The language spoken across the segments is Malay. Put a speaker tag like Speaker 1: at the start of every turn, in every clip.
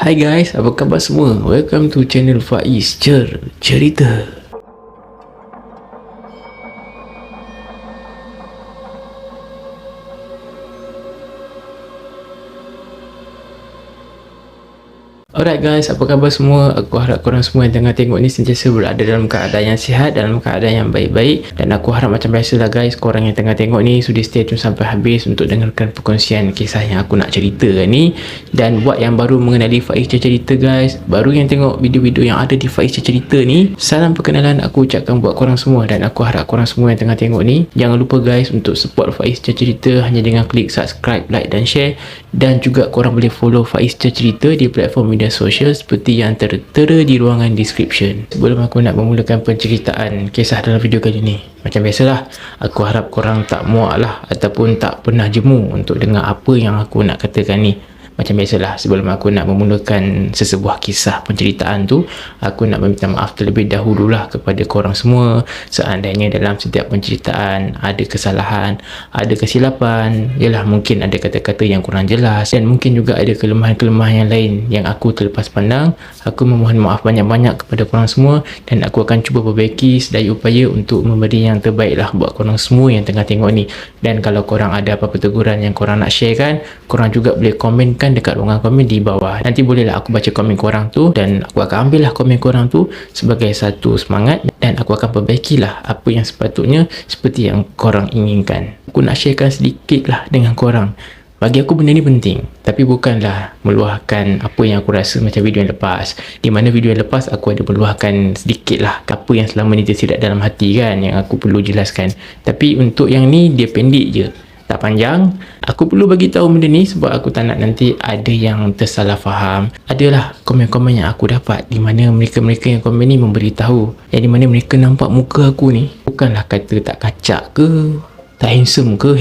Speaker 1: Hai guys, apa khabar semua? Welcome to channel Faiz Cerita. Alright guys, apa khabar semua? Aku harap korang semua yang tengah tengok ni sentiasa berada dalam keadaan yang sihat, dalam keadaan yang baik-baik. Dan aku harap macam biasalah guys, korang yang tengah tengok ni sudi stay tune sampai habis untuk dengarkan perkongsian kisah yang aku nak ceritakan ni. Dan buat yang baru mengenali Faiz Cerita guys, baru yang tengok video-video yang ada di Faiz Cerita ni, salam perkenalan aku ucapkan buat korang semua. Dan aku harap korang semua yang tengah tengok ni, jangan lupa guys untuk support Faiz Cerita hanya dengan klik subscribe, like dan share. Dan juga korang boleh follow Faiz Cerita di platform media sosial seperti yang tertera di ruangan description. Sebelum aku nak memulakan penceritaan kisah dalam video kali ni, macam biasalah, aku harap korang tak muak lah ataupun tak pernah jemu untuk dengar apa yang aku nak katakan ni. Macam biasalah, sebelum aku nak memulakan sesebuah kisah penceritaan tu, aku nak meminta maaf terlebih dahululah kepada korang semua. Seandainya dalam setiap penceritaan ada kesalahan, ada kesilapan, yalah mungkin ada kata-kata yang kurang jelas dan mungkin juga ada kelemahan-kelemahan yang lain yang aku terlepas pandang. Aku memohon maaf banyak-banyak kepada korang semua dan aku akan cuba perbaiki sedaya upaya untuk memberi yang terbaik lah buat korang semua yang tengah tengok ni. Dan kalau korang ada apa-apa teguran yang korang nak sharekan, korang juga boleh komenkan dekat ruangan komen di bawah. Nanti bolehlah aku baca komen korang tu dan aku akan ambil lah komen korang tu sebagai satu semangat dan aku akan perbaikilah apa yang sepatutnya seperti yang korang inginkan. Aku nak sharekan sedikit lah dengan korang. Bagi aku benda ni penting, tapi bukanlah meluahkan apa yang aku rasa macam video yang lepas. Di mana video yang lepas aku ada meluahkan sedikit lah apa yang selama ni tersirat dalam hati kan, yang aku perlu jelaskan. Tapi untuk yang ni dia pendek je, tak panjang. Aku perlu bagi tahu benda ni sebab aku tak nak nanti ada yang tersalah faham. Adalah komen-komen yang aku dapat di mana mereka-mereka yang komen ni memberitahu yang di mana mereka nampak muka aku ni bukanlah kata tak kacak ke, tak handsome ke.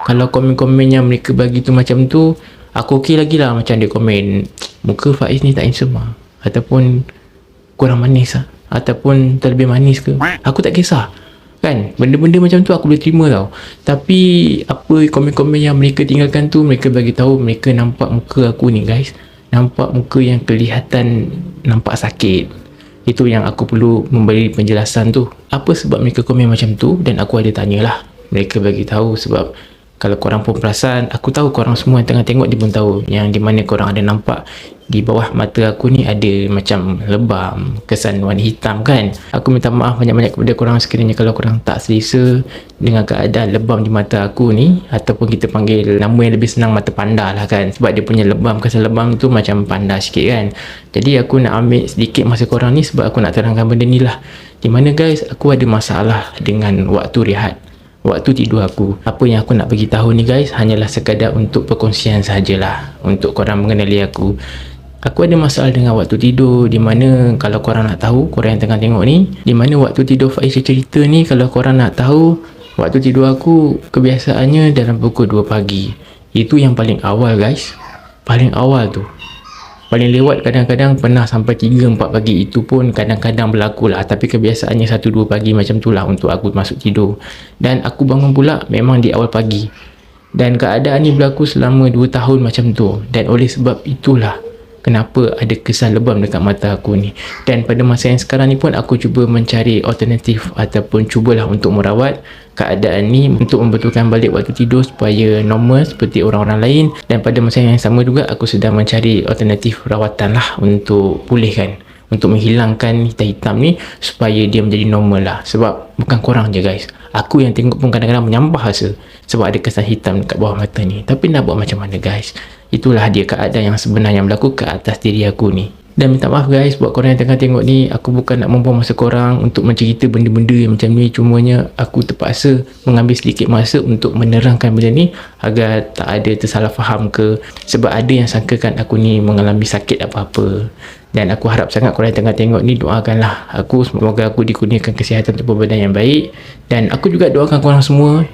Speaker 1: Kalau komen-komen yang mereka bagi tu macam tu, aku okey lagi lah. Macam dia komen, muka Faiz ni tak handsome lah, ataupun kurang manis lah, ataupun terlebih manis ke, aku tak kisah kan. Benda-benda macam tu aku boleh terima tau. Tapi apa komen-komen yang mereka tinggalkan tu, mereka bagi tahu mereka nampak muka aku ni guys, nampak muka yang kelihatan nampak sakit. Itu yang aku perlu memberi penjelasan tu. Apa sebab mereka komen macam tu, dan aku ada tanyalah. Mereka bagi tahu sebab kalau korang pun perasan, aku tahu korang semua yang tengah tengok dia pun tahu yang di mana korang ada nampak di bawah mata aku ni ada macam lebam, kesan warna hitam kan. Aku minta maaf banyak-banyak kepada korang sekiranya kalau korang tak selesa dengan keadaan lebam di mata aku ni, ataupun kita panggil nama yang lebih senang mata panda lah kan, sebab dia punya lebam, kesan lebam tu macam panda sikit kan. Jadi aku nak ambil sedikit masa korang ni sebab aku nak terangkan benda ni lah. Di mana guys, aku ada masalah dengan waktu rehat, waktu tidur aku. Apa yang aku nak bagi tahu ni guys hanyalah sekadar untuk perkongsian sahajalah, untuk korang mengenali aku. Aku ada masalah dengan waktu tidur, di mana kalau korang nak tahu, korang yang tengah tengok ni, di mana waktu tidur Faiz Cerita ni, kalau korang nak tahu, waktu tidur aku kebiasaannya dalam pukul 2 pagi. Itu yang paling awal guys, paling awal tu. Paling lewat kadang-kadang pernah sampai 3-4 pagi. Itu pun kadang-kadang berlaku lah, tapi kebiasaannya 1-2 pagi macam tu lah untuk aku masuk tidur. Dan aku bangun pula memang di awal pagi. Dan keadaan ni berlaku selama 2 tahun macam tu. Dan oleh sebab itulah kenapa ada kesan lebam dekat mata aku ni. Dan pada masa yang sekarang ni pun aku cuba mencari alternatif ataupun cubalah untuk merawat keadaan ni untuk membetulkan balik waktu tidur supaya normal seperti orang-orang lain. Dan pada masa yang sama juga aku sedang mencari alternatif rawatan lah untuk pulihkan, untuk menghilangkan hitam-hitam ni supaya dia menjadi normal lah. Sebab bukan korang je guys, aku yang tengok pun kadang-kadang menyampah rasa sebab ada kesan hitam dekat bawah mata ni. Tapi nak buat macam mana guys, itulah dia keadaan yang sebenar yang berlaku ke atas diri aku ni. Dan minta maaf guys buat korang yang tengah tengok ni, aku bukan nak membuang masa korang untuk mencerita benda-benda yang macam ni. Cumanya aku terpaksa mengambil sedikit masa untuk menerangkan benda ni agar tak ada tersalah faham ke, sebab ada yang sangkakan aku ni mengalami sakit apa-apa. Dan aku harap sangat korang yang tengah tengok ni doakanlah aku, semoga aku dikurniakan kesihatan tubuh badan yang baik. Dan aku juga doakan korang semua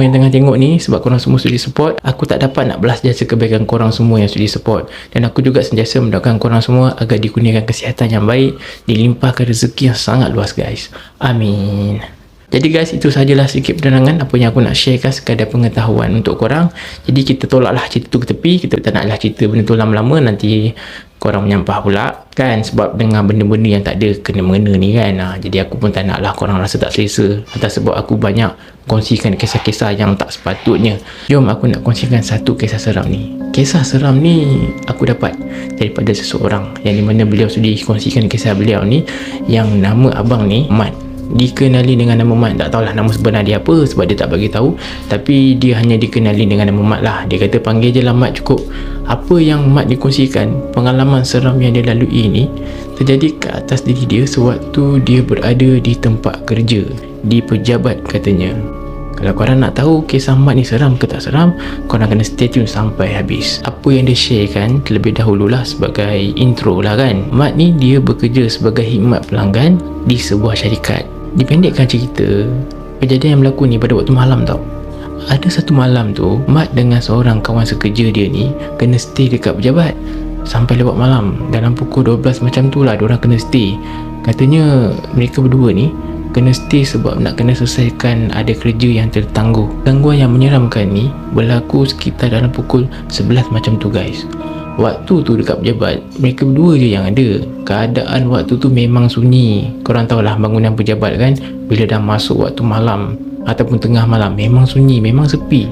Speaker 1: yang tengah tengok ni, sebab korang semua sudi support. Aku tak dapat nak balas jasa kebaikan korang semua yang sudi support. Dan aku juga sentiasa mendoakan korang semua agar dikurniakan kesihatan yang baik, dilimpahkan rezeki yang sangat luas guys. Amin. Jadi guys, itu sajalah sedikit penerangan apa yang aku nak sharekan sekadar pengetahuan untuk korang. Jadi kita tolaklah cerita tu ke tepi. Kita tak naklah cerita benda tu lama-lama, nanti korang menyampah pula kan, sebab dengan benda-benda yang tak ada kena-mengena ni kan. Jadi aku pun tak naklah korang rasa tak selesa atas sebab aku banyak kongsikan kisah-kisah yang tak sepatutnya. Jom aku nak kongsikan satu kisah seram ni. Kisah seram ni aku dapat daripada seseorang yang di mana beliau sudi kongsikan kisah beliau ni, yang nama abang ni Mat. Dikenali dengan nama Mat. Tak tahulah nama sebenar dia apa sebab dia tak bagi tahu, tapi dia hanya dikenali dengan nama Mat lah. Dia kata panggil je lah Mat cukup. Apa yang Mat dikongsikan, pengalaman seram yang dia lalui ni terjadi ke atas diri dia sewaktu dia berada di tempat kerja, di pejabat katanya. Kalau korang nak tahu kisah Mat ni seram ke tak seram, korang kena stay tune sampai habis. Apa yang dia sharekan terlebih dahululah sebagai intro lah kan. Mat ni dia bekerja sebagai khidmat pelanggan di sebuah syarikat. Dipendekkan cerita, kejadian yang berlaku ni pada waktu malam tau. Ada satu malam tu, Mat dengan seorang kawan sekerja dia ni kena stay dekat pejabat sampai lewat malam. Dalam pukul 12 macam tu lah diorang kena stay. Katanya mereka berdua ni kena stay sebab nak kena selesaikan ada kerja yang tertangguh. Gangguan yang menyeramkan ni berlaku sekitar dalam pukul 11 macam tu guys. Waktu tu dekat pejabat, mereka berdua je yang ada. Keadaan waktu tu memang sunyi. Korang tahulah bangunan pejabat kan, bila dah masuk waktu malam ataupun tengah malam, memang sunyi, memang sepi.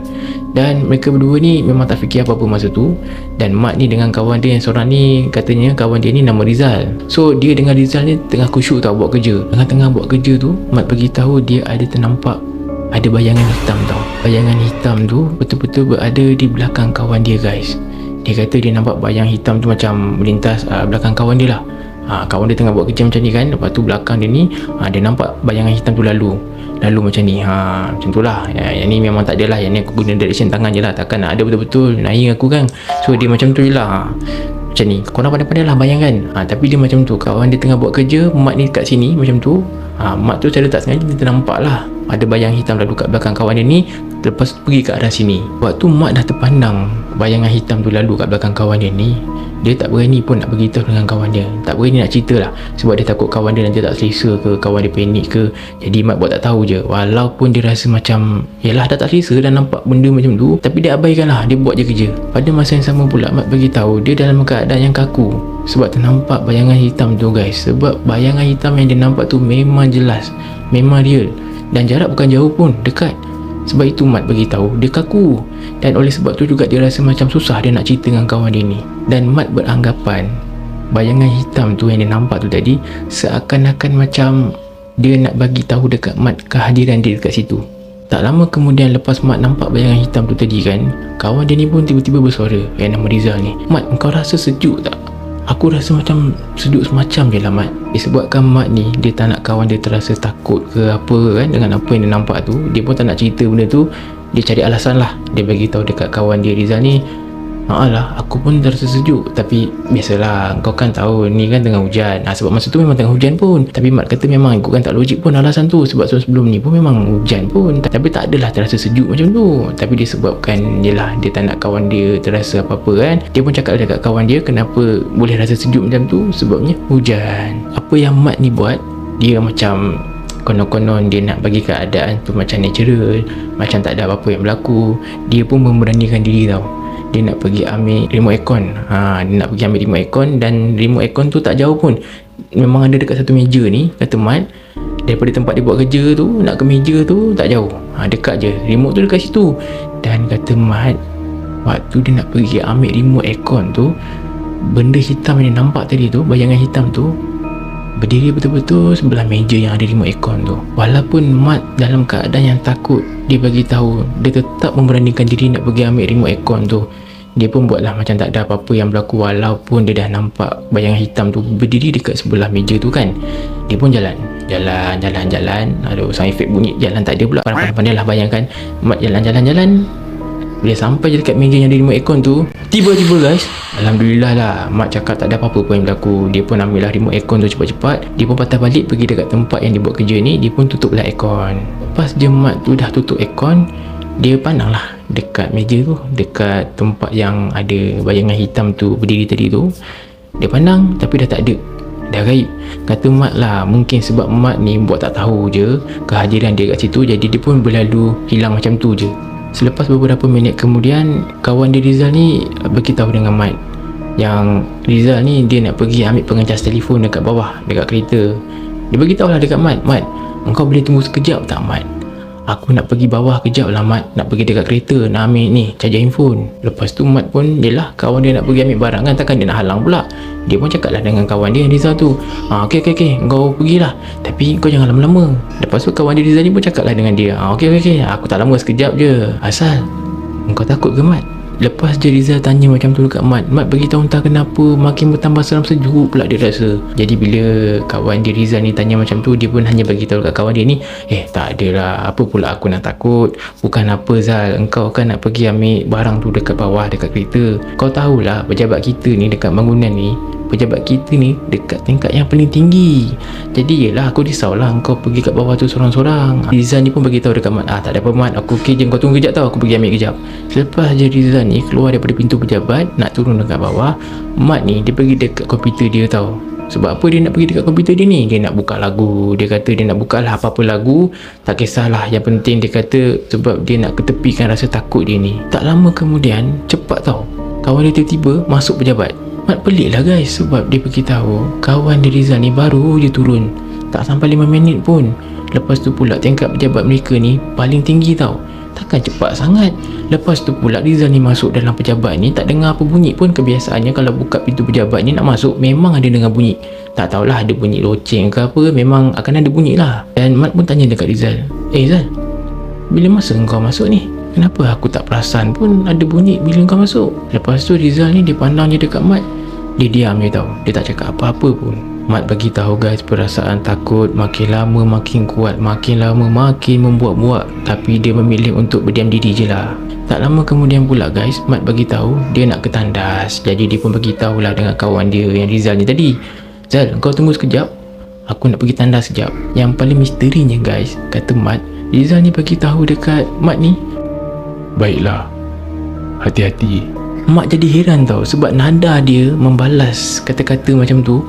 Speaker 1: Dan mereka berdua ni memang tak fikir apa-apa masa tu. Dan Mat ni dengan kawan dia yang seorang ni, katanya kawan dia ni nama Rizal. So dia dengan Rizal ni tengah khusyuk tau buat kerja. Tengah-tengah buat kerja tu, Mat beritahu dia ada ternampak ada bayangan hitam tau. Bayangan hitam tu betul-betul berada di belakang kawan dia guys. Dia kata dia nampak bayang hitam tu macam melintas belakang kawan dia lah. Kawan dia tengah buat kerja macam ni kan, lepas tu belakang dia ni dia nampak bayangan hitam tu lalu macam ni. Macam tu lah. Yang ni memang tak ada lah. Yang ni aku guna direction tangan je lah. Takkan nak ada betul-betul naik aku kan. So dia macam tu je lah. Macam ni. Korang pandai-pandai lah bayangkan. Tapi dia macam tu. Kawan dia tengah buat kerja, Mat ni kat sini macam tu. Mat tu secara tak sengaja dia ternampak lah ada bayang hitam lalu kat belakang kawan dia ni, lepas pergi ke arah sini. Waktu Mat dah terpandang bayangan hitam tu lalu kat belakang kawan dia ni, dia tak berani pun nak beritahu dengan kawan dia. Tak berani nak cerita lah, sebab dia takut kawan dia nanti tak selesa ke, kawan dia panik ke. Jadi Mat buat tak tahu je. Walaupun dia rasa macam yelah dah tak selesa, dah nampak benda macam tu, tapi dia abaikan lah, dia buat je kerja. Pada masa yang sama pula Mat beritahu dia dalam keadaan yang kaku sebab ternampak bayangan hitam tu guys. Sebab bayangan hitam yang dia nampak tu memang jelas, memang real, dan jarak bukan jauh pun, dekat. Sebab itu Mat beritahu dia kaku, dan oleh sebab tu juga dia rasa macam susah dia nak cerita dengan kawan dia ni. Dan Mat beranggapan bayangan hitam tu yang dia nampak tu tadi seakan-akan macam dia nak bagi tahu dekat Mat kehadiran dia dekat situ. Tak lama kemudian lepas Mat nampak bayangan hitam tu tadi kan, kawan dia ni pun tiba-tiba bersuara, yang nama Rizal ni. Mat, kau rasa sejuk tak? Aku rasa macam sejuk semacam je lah Mat. Disebabkan Mat ni dia tak nak kawan dia terasa takut ke apa kan dengan apa yang dia nampak tu. Dia pun tak nak cerita benda tu. Dia cari alasan lah. Dia bagi tahu dekat kawan dia Rizal ni, lah aku pun terasa sejuk, tapi biasalah, kau kan tahu ni kan tengah hujan. Sebab masa tu memang tengah hujan pun. Tapi Mat kata memang ikutkan tak logik pun alasan tu, sebab sebelum ni pun memang hujan pun, tapi tak adalah terasa sejuk macam tu. Tapi disebabkan yelah dia tak nak kawan dia terasa apa-apa kan, dia pun cakap dekat kawan dia kenapa boleh rasa sejuk macam tu, sebabnya hujan. Apa yang Mat ni buat, dia macam konon-konon dia nak bagi keadaan tu macam natural, macam tak ada apa-apa yang berlaku. Dia pun memberanikan diri tau. Dia nak pergi ambil remote aircon. Dia nak pergi ambil remote aircon, dan remote aircon tu tak jauh pun, memang ada dekat satu meja ni, kata Mat. Daripada tempat dia buat kerja tu nak ke meja tu tak jauh, dekat je, remote tu dekat situ. Dan kata Mat, waktu dia nak pergi ambil remote aircon tu, benda hitam yang dia nampak tadi tu, bayangan hitam tu berdiri betul-betul sebelah meja yang ada remote aircon tu. Walaupun Mat dalam keadaan yang takut, dia bagi tahu dia tetap memberanikan diri nak pergi ambil remote aircon tu. Dia pun buatlah macam tak ada apa-apa yang berlaku, walaupun dia dah nampak bayangan hitam tu berdiri dekat sebelah meja tu kan. Dia pun jalan. Ada sound efek bunyi jalan tak ada pula. Pandai-pandai lah bayangkan Mat jalan. Bila sampai je dekat meja yang ada remote aircon tu, tiba-tiba guys, alhamdulillah lah, Mat cakap tak ada apa-apa pun yang berlaku. Dia pun ambil lah remote aircon tu cepat-cepat. Dia pun patah balik pergi dekat tempat yang dia buat kerja ni. Dia pun tutup lah aircon. Lepas je Mat tu dah tutup aircon, dia pandang lah dekat meja tu, dekat tempat yang ada bayangan hitam tu berdiri tadi tu. Dia pandang tapi dah tak ada. dah gaib. Kata Mat lah, mungkin sebab Mat ni buat tak tahu je kehadiran dia kat situ, jadi dia pun berlalu hilang macam tu je. Selepas beberapa minit kemudian, kawan dia Rizal ni beritahu dengan Mat yang Rizal ni dia nak pergi ambil pengencas telefon dekat bawah, dekat kereta. Dia beritahu lah dekat Mat, Mat, engkau boleh tunggu sekejap tak Mat? Aku nak pergi bawah kejap lah Mat, nak pergi dekat kereta, nak ambil ni, charger handphone. Lepas tu Mat pun, yelah kawan dia nak pergi ambil barang kan, takkan dia nak halang pula. Dia pun cakap lah dengan kawan dia Rizal tu, okey, kau pergilah, tapi kau jangan lama-lama. Lepas tu kawan dia Rizal ni pun cakap lah dengan dia, okey, aku tak lama, sekejap je. Asal engkau takut ke Mat? Lepas je Rizal tanya macam tu dekat Mat, Mat beritahu entah kenapa makin bertambah seram sejuk pula dia rasa. Jadi bila kawan dia Rizal ni tanya macam tu, dia pun hanya beritahu dekat kawan dia ni, tak adalah, apa pula aku nak takut. Bukan apa Zal, engkau kan nak pergi ambil barang tu dekat bawah, dekat kereta. Kau tahulah pejabat kita ni dekat bangunan ni, pejabat kita ni dekat tingkat yang paling tinggi. Jadi yelah aku risaulah engkau pergi kat bawah tu sorang-sorang. Rizal ni pun beritahu dekat Mat, tak ada apa Mat, aku okey je, kau tunggu kejap tau, aku pergi ambil kejap. Selepas je Rizal ni keluar daripada pintu pejabat nak turun dekat bawah, Mat ni dia pergi dekat komputer dia tau. Sebab apa dia nak pergi dekat komputer dia ni? Dia nak buka lagu. Dia kata dia nak buka lah apa-apa lagu, tak kisahlah, yang penting dia kata sebab dia nak ketepikan rasa takut dia ni. Tak lama kemudian, cepat tau, kawan dia tiba-tiba masuk pejabat. Mat pelik lah guys, sebab dia beritahu kawan dia Rizal ni baru je turun, tak sampai 5 minit pun. Lepas tu pula tingkat pejabat mereka ni paling tinggi tau, takkan cepat sangat. Lepas tu pula Rizal ni masuk dalam pejabat ni tak dengar apa bunyi pun. Kebiasaannya kalau buka pintu pejabat ni nak masuk memang ada dengar bunyi, tak tahulah ada bunyi loceng ke apa, memang akan ada bunyi lah. Dan Mat pun tanya dekat Rizal, Zal, bila masa engkau masuk ni? Kenapa aku tak perasan pun ada bunyi bila kau masuk? Lepas tu Rizal ni dia pandang je dekat Mat, dia diam je tau, dia tak cakap apa-apa pun. Mat bagi tahu guys, perasaan takut makin lama makin kuat, makin lama makin membuat-buat, tapi dia memilih untuk berdiam diri je lah. Tak lama kemudian pula guys, Mat bagi tahu dia nak ke tandas. Jadi dia pun bagi tahulah dengan kawan dia yang Rizal ni tadi, Zal, kau tunggu sekejap, aku nak pergi tandas sekejap. Yang paling misterinya guys, kata Mat, Rizal ni bagi tahu dekat Mat ni, baiklah, hati-hati. Mat jadi heran tau, sebab nada dia membalas kata-kata macam tu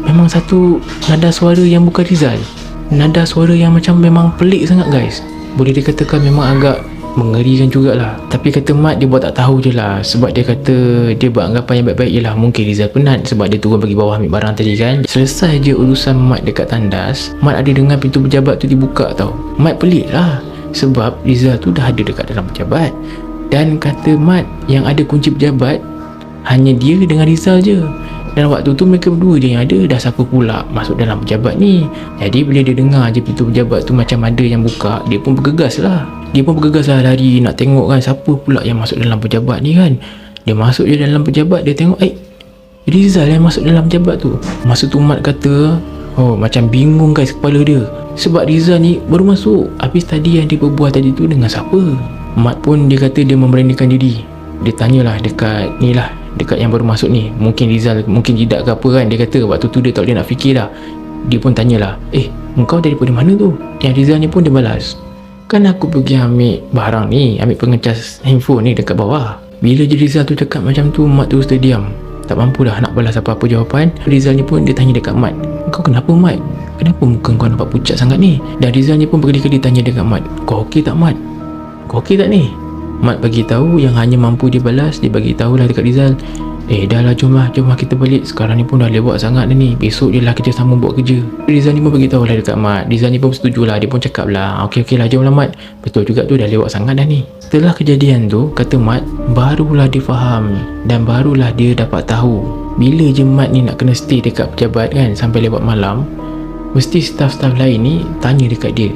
Speaker 1: memang satu nada suara yang bukan Rizal. Nada suara yang macam memang pelik sangat guys, boleh dikatakan memang agak mengerikan jugalah. Tapi kata Mat, dia buat tak tahu je lah, sebab dia kata dia buat anggapan yang baik-baik je lah. Mungkin Rizal penat sebab dia turun pergi bawah ambil barang tadi kan. Selesai je urusan Mat dekat tandas, Mat ada dengar pintu pejabat tu dibuka tau. Mat pelik lah, sebab Rizal tu dah ada dekat dalam pejabat. Dan kata Mat, yang ada kunci pejabat hanya dia dengan Rizal je. Dan waktu tu mereka berdua je yang ada, dah siapa pula masuk dalam pejabat ni. Jadi bila dia dengar je pintu pejabat tu macam ada yang buka, dia pun bergegas lah. Lari nak tengok kan siapa pula yang masuk dalam pejabat ni kan. Dia masuk je dalam pejabat, dia tengok Rizal yang masuk dalam pejabat tu. Masa tu Mat kata, macam bingung guys kepala dia, sebab Rizal ni baru masuk, habis tadi yang dia berbual tadi tu dengan siapa. Mat pun dia kata dia memberanikan diri. Dia tanyalah dekat ni lah, dekat yang baru masuk ni, mungkin Rizal mungkin tidak ke apa kan. Dia kata waktu tu dia tak boleh nak fikir lah. Dia pun tanyalah, engkau daripada mana tu? Yang Rizal ni pun dia balas, kan aku pergi ambil barang ni, ambil pengecas handphone ni dekat bawah. Bila je Rizal tu cakap macam tu, Mat terus terdiam, tak mampu dah nak balas apa-apa jawapan. Rizal ni pun dia tanya dekat Mat, kau kenapa Mat? Kenapa muka kau nampak pucat sangat ni? Dan Rizal ni pun berkali-kali tanya dekat Mat, kau okey tak Mat? Kau okey tak ni? Mat bagi tahu yang hanya mampu dia balas, dia bagi tahulah dekat Rizal, dah lah, jom lah kita balik, sekarang ni pun dah lewat sangat dah ni, besok je lah kita sama buat kerja. Rizal ni pun bagi tahulah dekat Mat. Rizal ni pun setujulah, dia pun cakap lah, okey lah, jom lah Mat, betul juga tu, dah lewat sangat dah ni. Setelah kejadian tu, kata Mat, barulah dia faham dan barulah dia dapat tahu, bila je Mat ni nak kena stay dekat pejabat kan sampai lewat malam, mesti staff-staff lain ni tanya dekat dia,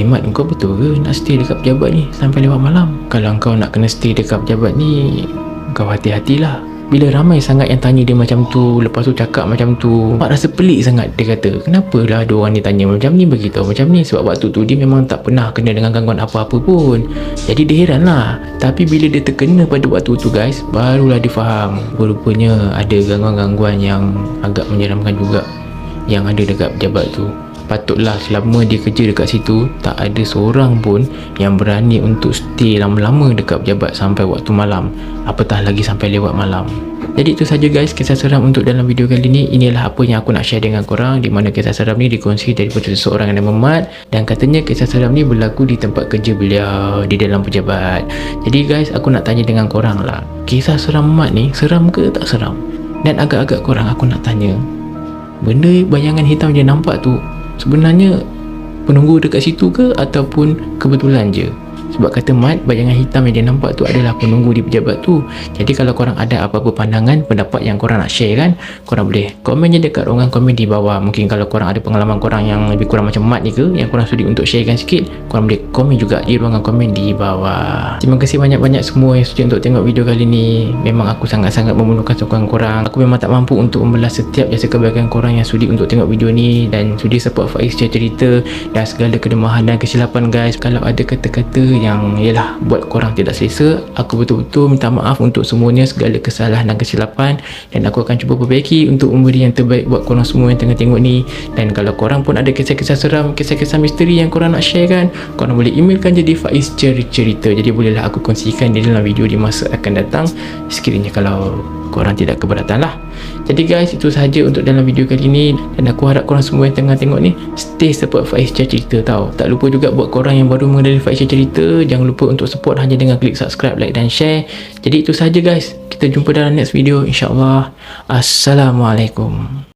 Speaker 1: Mat, kau betul ke nak stay dekat pejabat ni sampai lewat malam? Kalau kau nak kena stay dekat pejabat ni, kau hati-hatilah. Bila ramai sangat yang tanya dia macam tu, lepas tu cakap macam tu, Mat rasa pelik sangat. Dia kata, kenapalah ada orang ni tanya macam ni, beritahu macam ni. Sebab waktu tu dia memang tak pernah kena dengan gangguan apa-apa pun. Jadi dia heran lah. Tapi bila dia terkena pada waktu tu guys, barulah dia faham, rupanya ada gangguan-gangguan yang agak menyeramkan juga yang ada dekat pejabat tu. Patutlah selama dia kerja dekat situ, tak ada seorang pun yang berani untuk stay lama-lama dekat pejabat sampai waktu malam, apatah lagi sampai lewat malam. Jadi itu saja guys kisah seram untuk dalam video kali ni. Inilah apa yang aku nak share dengan korang, di mana kisah seram ni dikongsi daripada seseorang yang nama Mat, dan katanya kisah seram ni berlaku di tempat kerja beliau di dalam pejabat. Jadi guys, aku nak tanya dengan korang lah, kisah seram Mat ni seram ke tak seram? Dan agak-agak korang aku nak tanya, benda bayangan hitam je nampak tu sebenarnya penunggu dekat situ ke ataupun kebetulan je? Sebab kata Mat, bayangan hitam yang dia nampak tu adalah penunggu di pejabat tu. Jadi kalau korang ada apa-apa pandangan, pendapat yang korang nak share kan, korang boleh komen je dekat ruangan komen di bawah. Mungkin kalau korang ada pengalaman korang yang lebih kurang macam Mat ni ke, yang korang sudi untuk sharekan sikit, korang boleh komen juga di ruangan komen di bawah. Terima kasih banyak-banyak semua yang sudi untuk tengok video kali ni. Memang aku sangat-sangat memerlukan sokongan korang. Aku memang tak mampu untuk membalas setiap jasa kebaikan korang yang sudi untuk tengok video ni dan sudi support Faiz cerita dan segala kelemahan dan kesilapan guys. Kalau ada kata-kata yang yalah buat korang tidak selesa, aku betul-betul minta maaf untuk semuanya, segala kesalahan dan kesilapan, dan aku akan cuba perbaiki untuk memberi yang terbaik buat korang semua yang tengah tengok ni. Dan kalau korang pun ada kisah-kisah seram, kisah-kisah misteri yang korang nak share kan, korang boleh emailkan je di Faiz cerita. Jadi bolehlah aku kongsikan di dalam video di masa akan datang, sekiranya kalau korang tidak keberatan lah. Jadi guys, itu sahaja untuk dalam video kali ni, dan aku harap korang semua yang tengah tengok ni stay support Faiz cerita tau. Tak lupa juga buat korang yang baru mengenali Faiz cerita, jangan lupa untuk support hanya dengan klik subscribe, like dan share. Jadi itu sahaja guys, kita jumpa dalam next video insyaAllah. Assalamualaikum.